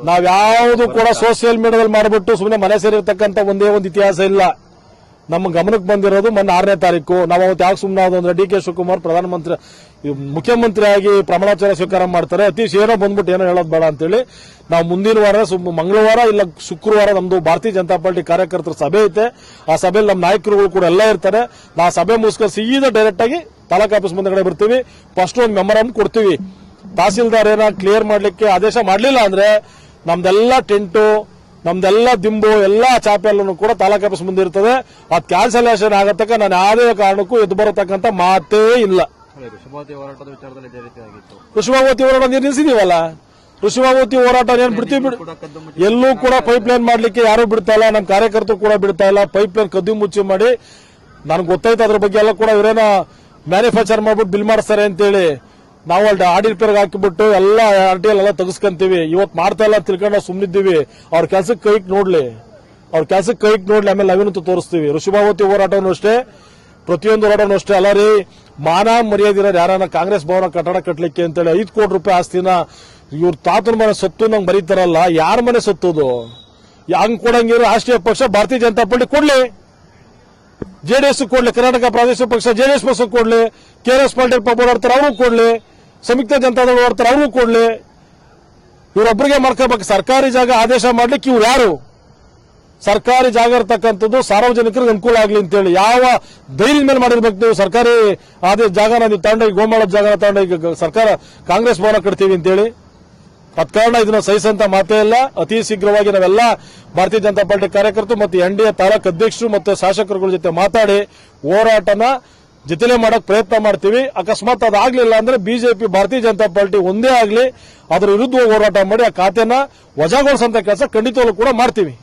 ನಾವ್ಯಾವುದು ಕೂಡ ಸೋಷಿಯಲ್ ಮೀಡಿಯಾದಲ್ಲಿ ಮಾಡಿಬಿಟ್ಟು ಸುಮ್ಮನೆ ಮನೆ ಸೇರಿರ್ತಕ್ಕಂಥ ಒಂದೇ ಒಂದು ಇತಿಹಾಸ ಇಲ್ಲ. ನಮ್ಮ ಗಮನಕ್ಕೆ ಬಂದಿರೋದು ಮೊನ್ನೆ 6ನೇ ತಾರೀಕು. ನಾವು ಅವತ್ತು ಯಾಕೆ ಸುಮ್ಮನೆ ಅಂದ್ರೆ ಡಿ ಕೆ ಶಿವಕುಮಾರ್ ಪ್ರಧಾನಮಂತ್ರಿ ಮುಖ್ಯಮಂತ್ರಿಯಾಗಿ ಪ್ರಮಾಣವಚನ ಸ್ವೀಕಾರ ಮಾಡ್ತಾರೆ, ಅತೀಶ್ ಏನೋ ಬಂದ್ಬಿಟ್ಟು ಏನೋ ಹೇಳೋದು ಬೇಡ ಅಂತೇಳಿ ನಾವು ಮುಂದಿನ ವಾರ ಮಂಗಳವಾರ ಇಲ್ಲ ಶುಕ್ರವಾರ ನಮ್ದು ಭಾರತೀಯ ಜನತಾ ಪಾರ್ಟಿ ಕಾರ್ಯಕರ್ತರ ಸಭೆ ಐತೆ. ಆ ಸಭೆಯಲ್ಲಿ ನಮ್ಮ ನಾಯಕರುಗಳು ಕೂಡ ಎಲ್ಲ ಇರ್ತಾರೆ. ನಾವು ಸಭೆ ಮುಗಿಸ್ಕೊಂಡು ಸೀದಾ ಡೈರೆಕ್ಟ್ ಆಗಿ ತಾಲೂಕು ಆಫೀಸ್ ಮುಂದೆ ಬರ್ತೀವಿ. ಫಸ್ಟ್ ಒಂದು ಮೆಮೊರಾಂಡಮ್ ಕೊಡ್ತೀವಿ. ತಹಸೀಲ್ದಾರ್ ಏನ ಕ್ಲಿಯರ್ ಮಾಡ್ಲಿಕ್ಕೆ ಆದೇಶ ಮಾಡಲಿಲ್ಲ ಅಂದ್ರೆ ನಮ್ದೆಲ್ಲ ಟೆಂಟು, ನಮ್ದೆಲ್ಲ ದಿಂಬು, ಎಲ್ಲಾ ಚಾಪೆಲ್ಲೂ ಕೂಡ ತಾಲೂಕು ಆಫೀಸ್ ಮುಂದೆ ಇರ್ತದೆ. ಅದು ಕ್ಯಾನ್ಸಲೇಷನ್ ಆಗತ್ತಕ್ಕ ನಾನು ಯಾವುದೇ ಕಾರಣಕ್ಕೂ ಎದ್ದು ಬರತಕ್ಕಂತ ಮಾತೇ ಇಲ್ಲ. ಋಷಭಾವತಿ ಹೋರಾಟ ನಿಲ್ಲಿಸಿದೀವಲ್ಲ, ಋಷಭಾವತಿ ಹೋರಾಟ ಏನ್ ಬಿಡ್ತೀವಿ? ಎಲ್ಲೂ ಕೂಡ ಪೈಪ್ ಲೈನ್ ಮಾಡ್ಲಿಕ್ಕೆ ಯಾರು ಬಿಡ್ತಾ ಇಲ್ಲ, ನಮ್ಮ ಕಾರ್ಯಕರ್ತರು ಕೂಡ ಬಿಡ್ತಾ ಇಲ್ಲ. ಪೈಪ್ ಲೈನ್ ಕದ್ದು ಮುಚ್ಚಿ ಮಾಡಿ ನನಗೆ ಗೊತ್ತಾಯ್ತು. ಅದ್ರ ಬಗ್ಗೆ ಎಲ್ಲ ಕೂಡ ಇವರೇನ ಮ್ಯಾನುಫ್ಯಾಕ್ಚರ್ ಮಾಡ್ಬಿಟ್ಟು ಬಿಲ್ ಮಾಡಿಸ್ತಾರೆ ಅಂತೇಳಿ ನಾವು ಅಲ್ಲಿ ಆಡಿಟ್ ಪೇರ್ಗೆ ಹಾಕಿಬಿಟ್ಟು ಎಲ್ಲ RTL ಎಲ್ಲ ತೆಗೆಸ್ಕೊಂತೀವಿ. ಇವತ್ತು ಮಾಡ್ತಾ ಇಲ್ಲ ತಿಳ್ಕೊಂಡು ನಾವು ಸುಮ್ಮನಿದ್ದೀವಿ. ಅವ್ರ ಕೆಲಸಕ್ಕೆ ಕೈಗೆ ನೋಡ್ಲಿ, ಆಮೇಲೆ ನಾವೇನಂತ ತೋರಿಸ್ತೀವಿ. ಋಷಭಾವತಿ ಹೋರಾಟನೂ ಅಷ್ಟೇ, ಪ್ರತಿಯೊಂದು ಹೋರಾಟನೂ ಅಷ್ಟೇ. ಅಲ್ಲ ರೀ, ಮಾನ ಮರ್ಯಾದಿರೋರು ಯಾರನ್ನ ಕಾಂಗ್ರೆಸ್ ಭವನ ಕಟ್ಟಡ ಕಟ್ಟಲಿಕ್ಕೆ ಅಂತೇಳಿ 5 ಕೋಟಿ ರೂಪಾಯಿ ಆಸ್ತಿನ ಇವ್ರ ತಾತನ ಮನೆ ಸೊತ್ತು ನಂಗೆ ಬರೀತಾರಲ್ಲ, ಯಾರ ಮನೆ ಸೊತ್ತದು? ಹಂಗ್ ಕೊಡಂಗಿರೋ ರಾಷ್ಟ್ರೀಯ ಪಕ್ಷ ಭಾರತೀಯ ಜನತಾ ಪಾರ್ಟಿ ಕೊಡ್ಲಿ, ಜೆಡಿಎಸ್ ಕೊಡ್ಲಿ, ಕರ್ನಾಟಕ ಪ್ರಾದೇಶಿಕ ಪಕ್ಷ ಜೆಡಿಎಸ್ ಪಕ್ಷ ಕೊಡ್ಲಿ, KRS ಪಾರ್ಟಿ ಓಡಾಡ್ತಾರೆ ಅವ್ರಿಗೂ ಕೊಡ್ಲಿ, ಸಂಯುಕ್ತ ಜನತಾದಳ ಓಡಾಡ್ತಾರೆ ಅವ್ರಿಗೂ ಕೊಡ್ಲಿ. ಇವರೊಬ್ಬರಿಗೆ ಮಾಡ್ಕೋಬೇಕು. ಸರ್ಕಾರಿ ಜಾಗ ಆದೇಶ ಮಾಡ್ಲಿಕ್ಕೆ ಇವ್ರು ಯಾರು? ಸರ್ಕಾರಿ ಜಾಗ ಇರತಕ್ಕಂಥದ್ದು ಸಾರ್ವಜನಿಕರಿಗೆ ಅನುಕೂಲ ಆಗ್ಲಿ ಅಂತೇಳಿ ಯಾವ ಧೈರ್ಯದ ಮೇಲೆ ಮಾಡಿರ್ಬೇಕು ನೀವು? ಸರ್ಕಾರಿ ಜಾಗನ ನೀವು ತಗೊಂಡೋಗಿ ಗೋಮಾಳದ ಜಾಗನ ತಗೊಂಡೋಗಿ ಸರ್ಕಾರ ಕಾಂಗ್ರೆಸ್ ಭವನ ಕಟ್ತೀವಿ ಅಂತೇಳಿ ಅದ್ ಕಾರಣ ಇದನ್ನ ಸಹಿಸಂತ ಮಾತೇ ಇಲ್ಲ. ಅತಿ ಶೀಘ್ರವಾಗಿ ನಾವೆಲ್ಲ ಭಾರತೀಯ ಜನತಾ ಪಾರ್ಟಿ ಕಾರ್ಯಕರ್ತರು ಮತ್ತು NDA ತಾಲೂಕು ಅಧ್ಯಕ್ಷರು ಮತ್ತು ಶಾಸಕರುಗಳ ಜೊತೆ ಮಾತಾಡಿ ಹೋರಾಟನ ಜೊತೆಲೆ ಮಾಡಕ್ ಪ್ರಯತ್ನ ಮಾಡ್ತೀವಿ. ಅಕಸ್ಮಾತ್ ಅದಾಗ್ಲಿಲ್ಲ ಅಂದ್ರೆ ಬಿಜೆಪಿ ಭಾರತೀಯ ಜನತಾ ಪಾರ್ಟಿ ಒಂದೇ ಆಗ್ಲಿ ಅದ್ರ ವಿರುದ್ಧ ಹೋರಾಟ ಮಾಡಿ ಆ ಖಾತೆನ ವಜಾಗೊಳಿಸಂತ ಕೆಲಸ ಖಂಡಿತವಾಗ್ಲೂ ಕೂಡ ಮಾಡ್ತೀವಿ.